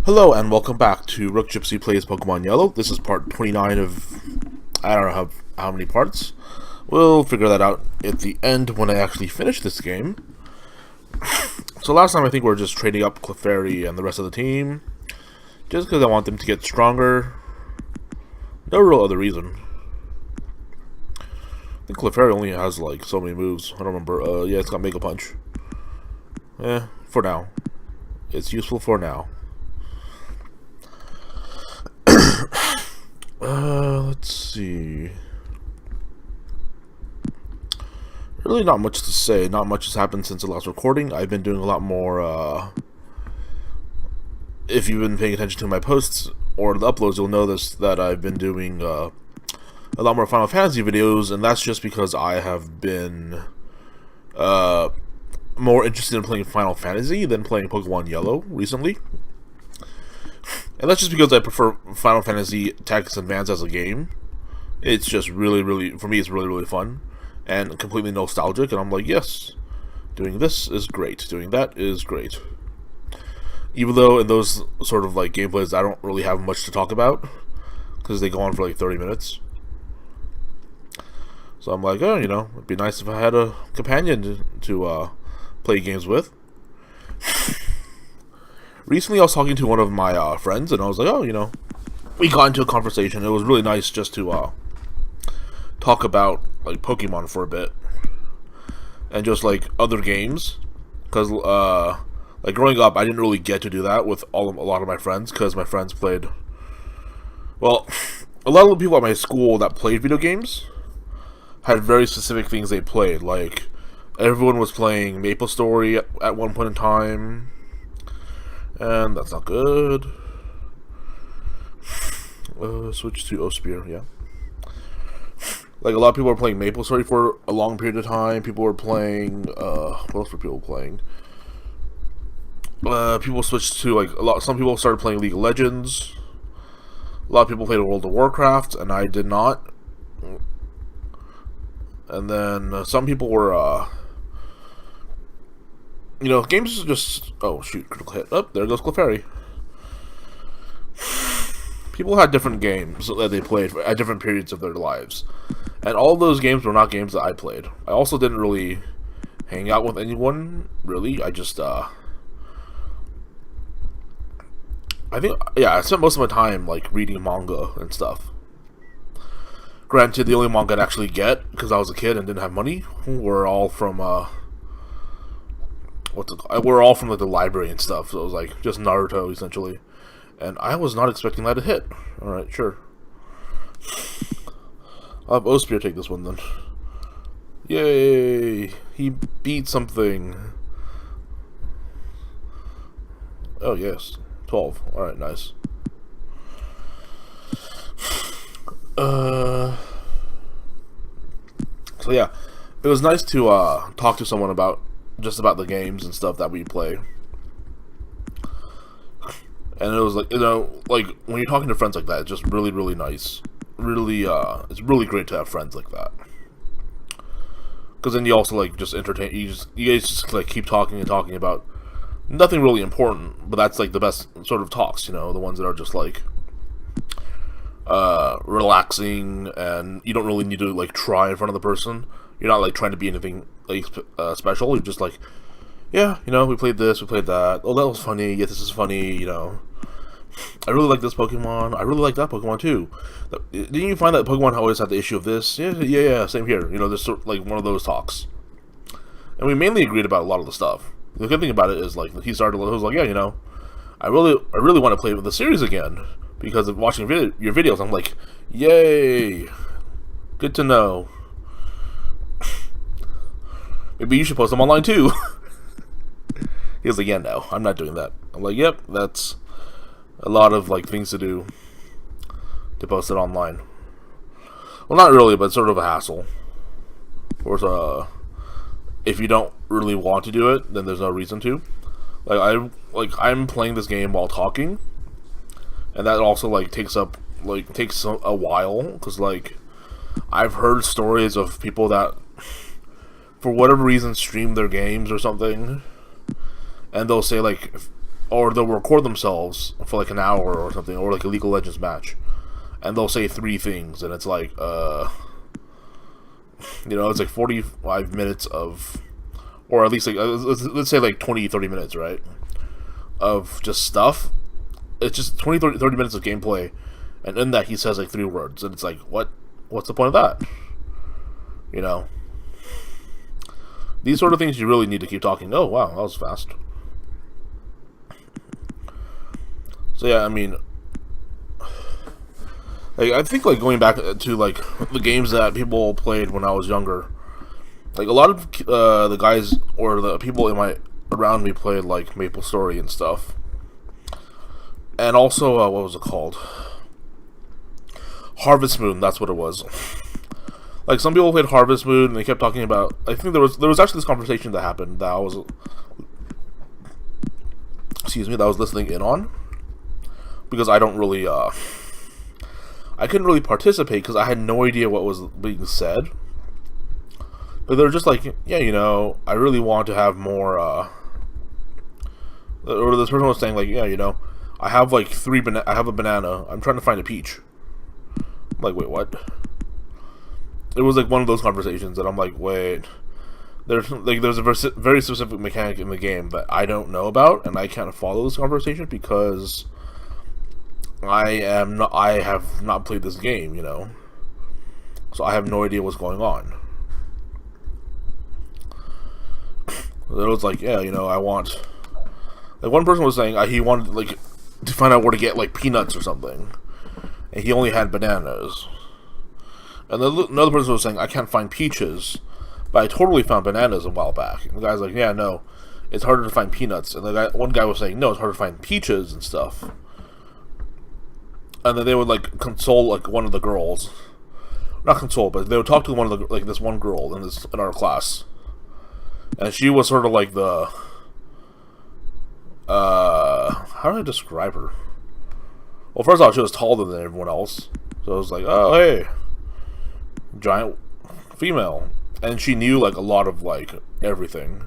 Hello and welcome back to RookGypsy Plays Pokemon Yellow. This is part 29 of, I don't know how many parts. We'll figure that out at the end when I actually finish this game. So last time I think we were just trading up Clefairy and the rest of the team. Just because I want them to get stronger. No real other reason. I think Clefairy only has like so many moves. I don't remember. Yeah, it's got Mega Punch. For now. It's useful for now. Let's see. Really not much to say. Not much has happened since the last recording. I've been doing a lot more, if you've been paying attention to my posts or the uploads, you'll notice that I've been doing, a lot more Final Fantasy videos, and that's just because I have been, more interested in playing Final Fantasy than playing Pokemon Yellow recently. And that's just because I prefer Final Fantasy Tactics Advance as a game. It's just really, for me, it's really fun. And completely nostalgic, and I'm like, yes, doing this is great. Doing that is great. Even though in those sort of like gameplays, I don't really have much to talk about. Because they go on for like 30 minutes. So I'm like, oh, you know, it'd be nice if I had a companion to play games with. Recently, I was talking to one of my friends, and I was like, oh, you know, we got into a conversation. It was really nice just to talk about, like, Pokemon for a bit. And just, like, other games. Because, like, growing up, I didn't really get to do that with a lot of my friends, because my friends played... Well, a lot of the people at my school that played video games had very specific things they played. Like, everyone was playing MapleStory at one point in time. And that's not good. Switch to Osphere, yeah. Like, a lot of people were playing MapleStory for a long period of time. People were playing, what else were people playing? People switched to, like, some people started playing League of Legends. A lot of people played World of Warcraft, and I did not. And then, some people were, you know, games are just... Oh, shoot, critical hit. Oh, there goes Clefairy. People had different games that they played at different periods of their lives. And all those games were not games that I played. I also didn't really hang out with anyone, really. I just, I think, yeah, I spent most of my time, like, reading manga and stuff. Granted, the only manga I'd actually get, because I was a kid and didn't have money, were all from, we're all from like the library and stuff, so it was like just Naruto essentially, and I was not expecting that to hit. All right, sure. I'll have Osphere take this one then. Yay! He beat something. Oh yes, 12. All right, nice. So yeah, it was nice to talk to someone about the games and stuff that we play. And it was like, you know, like when you're talking to friends like that, it's just really nice. Really, it's really great to have friends like that. Because then you also like just entertain. You guys just like keep talking and talking about nothing really important, but that's like the best sort of talks. You know, the ones that are just like relaxing, and you don't really need to like try in front of the person. You're not like trying to be anything like special. You're just like, yeah, you know, we played this, we played that. Oh, that was funny. Yeah, this is funny. You know, I really like this Pokemon. I really like that Pokemon too. Didn't you find that Pokemon always had the issue of this? Yeah. Same here. You know, this sort of, like one of those talks. And we mainly agreed about a lot of the stuff. The good thing about it is like he was like, yeah, you know, I really want to play with the series again because of watching your videos. I'm like, yay, good to know. Maybe you should post them online too. He was like, yeah, no, I'm not doing that. I'm like, yep, that's a lot of like things to do to post it online. Well, not really, but sort of a hassle. Of course, if you don't really want to do it, then there's no reason to. I'm playing this game while talking, and that also like takes a while because like I've heard stories of people that for whatever reason stream their games or something, and they'll say like or they'll record themselves for like an hour or something, or like a League of Legends match, and they'll say 3 things, and it's like, it's like 45 minutes of, or at least like, let's say like 20-30 minutes, right? Of just stuff. It's just 20-30 minutes of gameplay, and in that he says like 3 words, and it's like, what's the point of that? You know? These sort of things you really need to keep talking. Oh, wow, that was fast. So yeah, I mean, like, I think like going back to like the games that people played when I was younger, like a lot of the guys or the people around me played like MapleStory and stuff, and also what was it called? Harvest Moon. That's what it was. Like, some people played Harvest Moon and they kept talking about. I think there was actually this conversation that happened that I was, that I was listening in on, because I don't really I couldn't really participate because I had no idea what was being said. But they were just like, yeah, I really want to have more, or this person was saying like, yeah, I have like I have a banana, I'm trying to find a peach. I'm like, wait, what? It was like one of those conversations that I'm like, wait, there's a very specific mechanic in the game that I don't know about, and I can't follow this conversation because I have not played this game, so I have no idea what's going on. It was like, yeah, I want, like, one person was saying he wanted like to find out where to get like peanuts or something, and he only had bananas. And another person was saying, I can't find peaches, but I totally found bananas a while back. And the guy's like, yeah, no, it's harder to find peanuts. And one guy was saying, no, it's harder to find peaches and stuff. And then they would like console like one of the girls, not console, but they would talk to one of the this one girl in our class, and she was sort of like the how do I describe her? Well, first off, she was taller than everyone else, so it was like, oh hey, giant female, and she knew like a lot of like everything,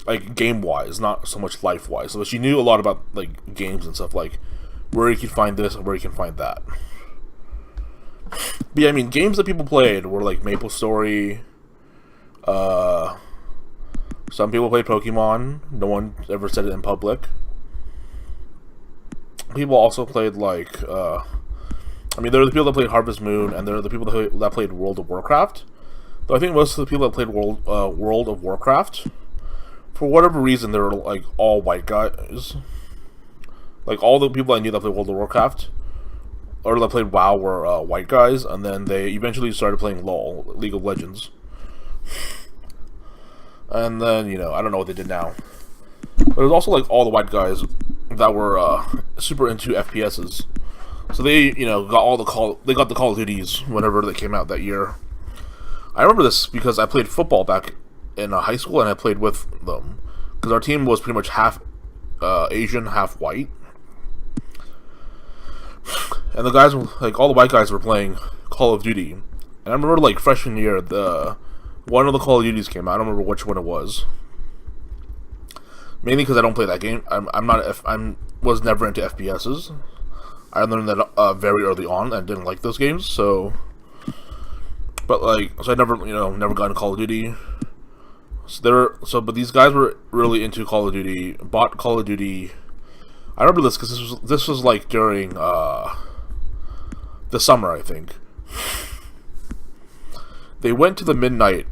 like game wise, not so much life wise. So she knew a lot about like games and stuff, like where you can find this and where you can find that. But yeah, I mean, games that people played were like MapleStory. Some people played Pokemon. No one ever said it in public. People also played like, I mean, there are the people that played Harvest Moon, and there are the people that played World of Warcraft. Though I think most of the people that played World of Warcraft, for whatever reason, they were like all white guys. Like, all the people I knew that played World of Warcraft, or that played WoW, were white guys, and then they eventually started playing LoL, League of Legends. And then, I don't know what they did now. But it was also, like, all the white guys that were super into FPSs. So they, got the Call of Duties whenever they came out that year. I remember this because I played football back in high school, and I played with them. Because our team was pretty much half Asian, half white. And the guys, like, all the white guys were playing Call of Duty. And I remember, like, freshman year, one of the Call of Duties came out. I don't remember which one it was. Mainly because I don't play that game. I was never into FPSs. I learned that very early on and didn't like those games, so. But, like, so I never got into Call of Duty. But these guys were really into Call of Duty, bought Call of Duty. I remember this because this was like during the summer, I think. They went to the midnight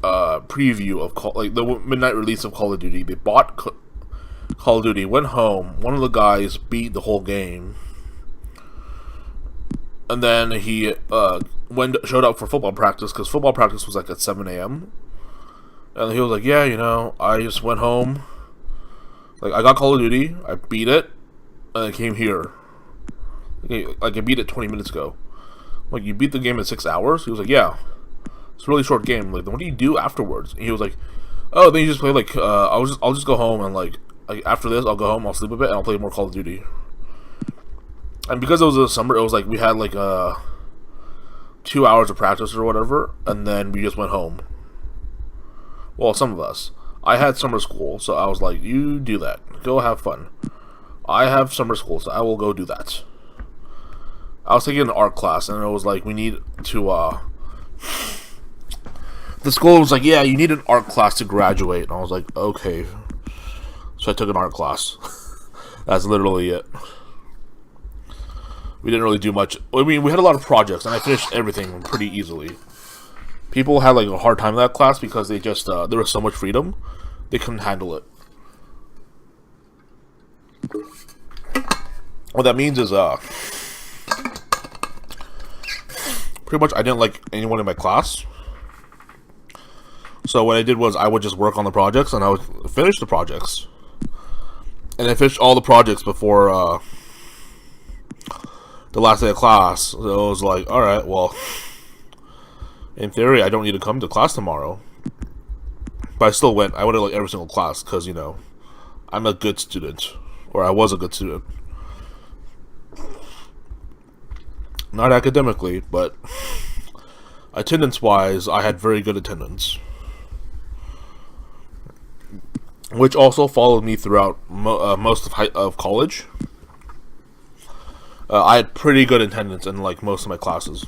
preview of the midnight release of Call of Duty. They bought Call of Duty, went home. One of the guys beat the whole game, and then he showed up for football practice because football practice was like at 7 a.m. And he was like, yeah, I just went home. Like, I got Call of Duty, I beat it, and I came here. Like, I beat it 20 minutes ago. Like, you beat the game in 6 hours? He was like, yeah. It's a really short game. Like, what do you do afterwards? And he was like, oh, then you just play, like, I'll just go home, and, like, after this, I'll go home, I'll sleep a bit, and I'll play more Call of Duty. And because it was the summer, it was like, we had, like, 2 hours of practice or whatever, and then we just went home. Well, some of us. I had summer school, so I was like, you do that. Go have fun. I have summer school, so I will go do that. I was taking an art class, and it was like, we need to, the school was like, yeah, you need an art class to graduate. And I was like, okay. So I took an art class. That's literally it. We didn't really do much. I mean, we had a lot of projects, and I finished everything pretty easily. People had like a hard time in that class because they just, there was so much freedom, they couldn't handle it. What that means is, pretty much I didn't like anyone in my class. So what I did was I would just work on the projects, and I would finish the projects. And I finished all the projects before the last day of class. So it was like, alright, well, in theory, I don't need to come to class tomorrow. But I still went. I went to like every single class because, you know, I'm a good student. Or I was a good student. Not academically, but attendance-wise, I had very good attendance. Which also followed me throughout most of college. I had pretty good attendance in like most of my classes.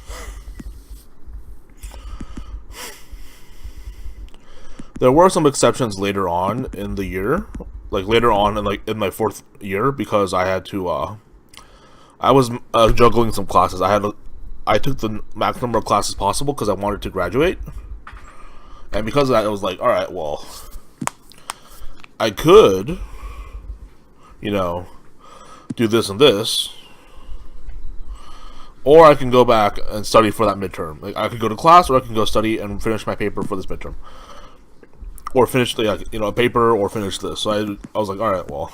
There were some exceptions later on in the year, like later on in my fourth year, because I had to. I was juggling some classes. I took the max number of classes possible because I wanted to graduate, and because of that, it was like, all right, well, I could, you know, do this and this, or I can go back and study for that midterm. Like, I could go to class, or I can go study and finish my paper for this midterm, or finish the, you know, a paper, or finish this. So I was like, all right, well,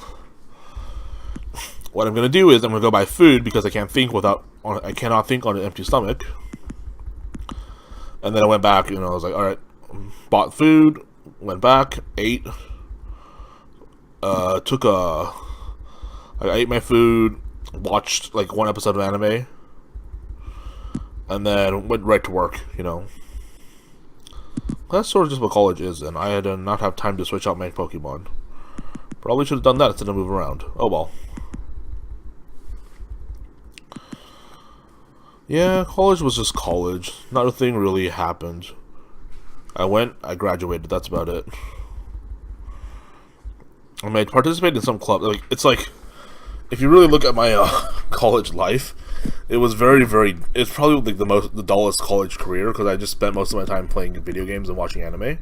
what I'm gonna do is I'm gonna go buy food because I cannot think on an empty stomach. And then I went back, you know, I was like, all right, bought food, went back, ate. I ate my food, watched like one episode of anime, and then went right to work, you know. That's sort of just what college is, and I had to not have time to switch out my Pokemon. Probably should have done that instead of move around. Oh well. Yeah, college was just college. Nothing really happened. I went, I graduated, that's about it. I mean, I participated in some club. Like, it's like, if you really look at my college life, it was it's probably like the dullest college career, because I just spent most of my time playing video games and watching anime.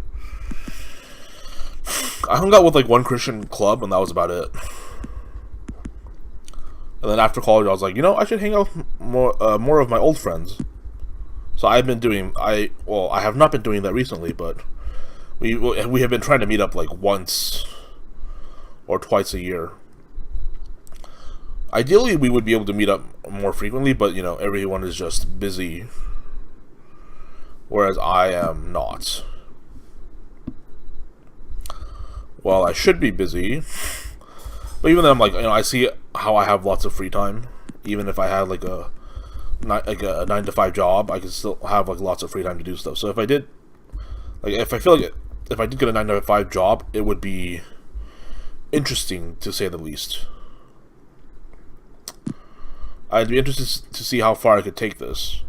I hung out with like one Christian club, and that was about it. And then after college, I was like, you know, I should hang out with more of my old friends. So I have not been doing that recently, but we have been trying to meet up like once or twice a year. Ideally, we would be able to meet up more frequently, but, you know, everyone is just busy, whereas I am not. Well, I should be busy, but even then, I'm like, you know, I see how I have lots of free time. Even if I had like a 9-to-5 job, I could still have like lots of free time to do stuff. So if I did, like, if I feel like if I did get a 9-to-5 job, it would be interesting, to say the least. I'd be interested to see how far I could take this,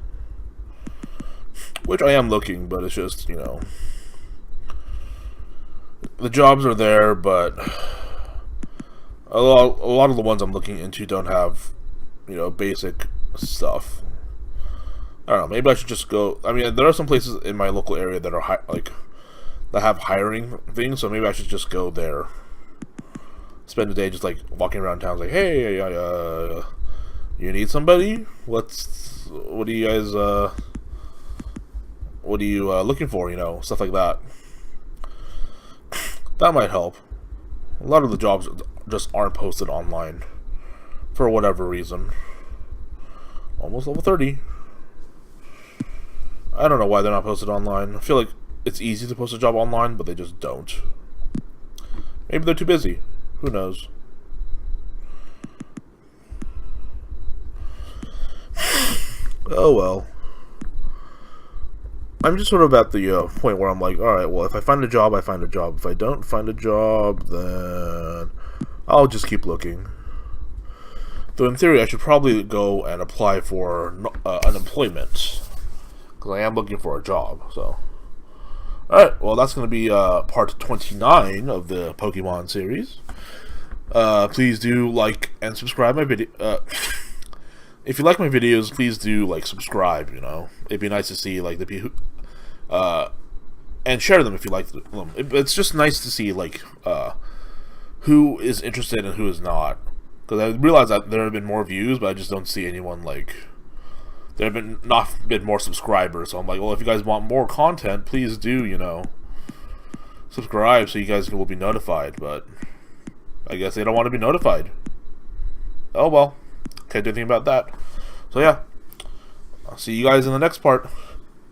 which I am looking, but it's just, you know, the jobs are there, but a lot of the ones I'm looking into don't have, you know, basic stuff. I don't know, maybe I should just go. I mean, there are some places in my local area that are that have hiring things, so maybe I should just go there. Spend the day just like walking around town, like, hey, you need somebody? What are you guys, what are you looking for, you know, stuff like that. That might help. A lot of the jobs just aren't posted online, for whatever reason. Almost level 30. I don't know why they're not posted online. I feel like it's easy to post a job online, but they just don't. Maybe they're too busy. Who knows? Oh well. I'm just sort of at the point where I'm like, all right, well, if I find a job, I find a job. If I don't find a job, then I'll just keep looking. Though in theory, I should probably go and apply for unemployment, because I am looking for a job. So, all right, well, that's going to be part 29 of the Pokemon series. Please do like and subscribe my video. If you like my videos, please do like subscribe. You know, it'd be nice to see like the people, and share them if you like them. It's just nice to see like who is interested and who is not. Because I realize that there have been more views, but I just don't see anyone like. There have not been more subscribers, so I'm like, well, if you guys want more content, please do, you know, subscribe so you guys will be notified. But I guess they don't want to be notified. Oh well. Can't do anything about that. So yeah, I'll see you guys in the next part.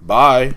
Bye.